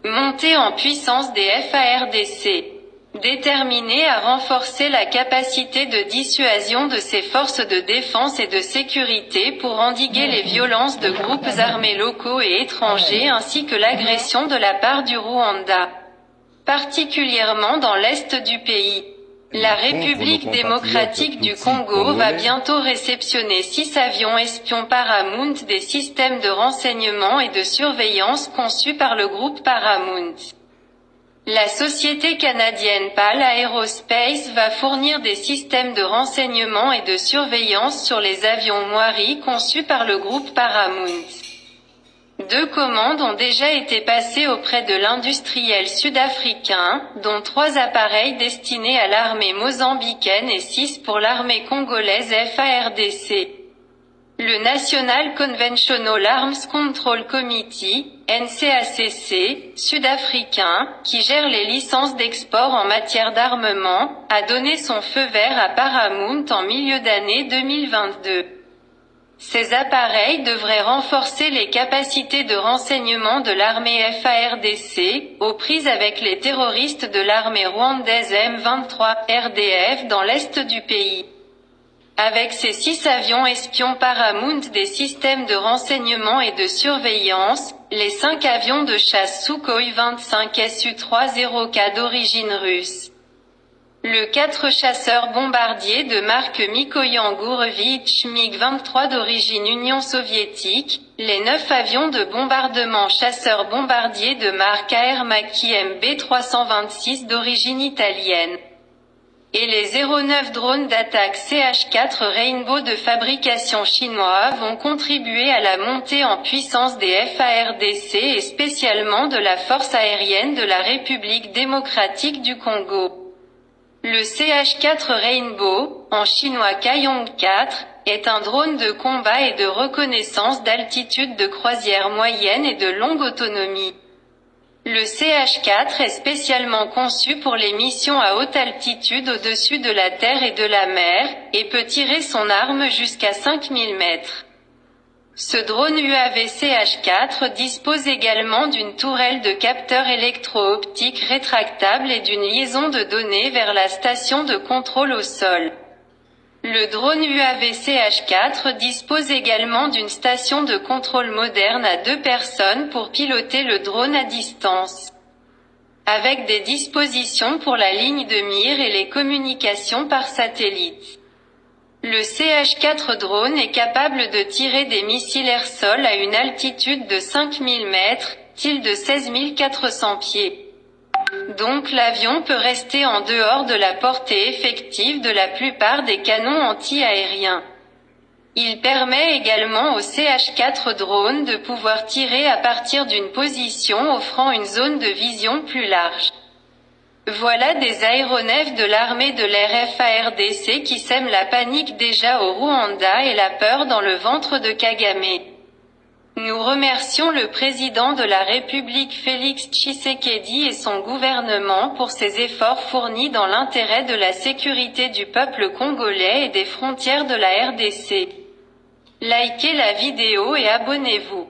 Montée en puissance des FARDC. Déterminée à renforcer la capacité de dissuasion de ses forces de défense et de sécurité pour endiguer les violences de groupes armés locaux et étrangers ainsi que l'agression de la part du Rwanda, particulièrement dans l'est du pays. La République démocratique du Congo va bientôt réceptionner 6 avions espions Paramount des systèmes de renseignement et de surveillance conçus par le groupe Paramount. La société canadienne PAL Aerospace va fournir des systèmes de renseignement et de surveillance sur les avions Moiri conçus par le groupe Paramount. 2 commandes ont déjà été passées auprès de l'industriel sud-africain, dont 3 appareils destinés à l'armée mozambicaine et 6 pour l'armée congolaise FARDC. Le National Conventional Arms Control Committee, NCACC, sud-africain, qui gère les licences d'export en matière d'armement, a donné son feu vert à Paramount en milieu d'année 2022. Ces appareils devraient renforcer les capacités de renseignement de l'armée FARDC, aux prises avec les terroristes de l'armée rwandaise M23 RDF dans l'est du pays. Avec ces 6 avions espions Paramount des systèmes de renseignement et de surveillance, les 5 avions de chasse Sukhoi 25 Su-30K d'origine russe, le 4 chasseurs bombardiers de marque Mikoyan Gurevich MiG-23 d'origine Union soviétique, les 9 avions de bombardement chasseurs bombardiers de marque AR Macchi MB-326 d'origine italienne, et les 09 drones d'attaque CH-4 Rainbow de fabrication chinoise vont contribuer à la montée en puissance des FARDC et spécialement de la force aérienne de la République démocratique du Congo. Le CH-4 Rainbow, en chinois Kaiyong 4, est un drone de combat et de reconnaissance d'altitude de croisière moyenne et de longue autonomie. Le CH-4 est spécialement conçu pour les missions à haute altitude au-dessus de la terre et de la mer, et peut tirer son arme jusqu'à 5000 mètres. Ce drone UAV CH-4 dispose également d'une tourelle de capteurs électro-optiques rétractable et d'une liaison de données vers la station de contrôle au sol. Le drone UAV CH-4 dispose également d'une station de contrôle moderne à 2 personnes pour piloter le drone à distance, avec des dispositions pour la ligne de mire et les communications par satellite. Le CH-4 drone est capable de tirer des missiles air-sol à une altitude de 5000 mètres, de 16 400 pieds. Donc l'avion peut rester en dehors de la portée effective de la plupart des canons anti-aériens. Il permet également au CH-4 drone de pouvoir tirer à partir d'une position offrant une zone de vision plus large. Voilà des aéronefs de l'armée de l'air FARDC qui sèment la panique déjà au Rwanda et la peur dans le ventre de Kagame. Nous remercions le président de la République Félix Tshisekedi et son gouvernement pour ses efforts fournis dans l'intérêt de la sécurité du peuple congolais et des frontières de la RDC. Likez la vidéo et abonnez-vous.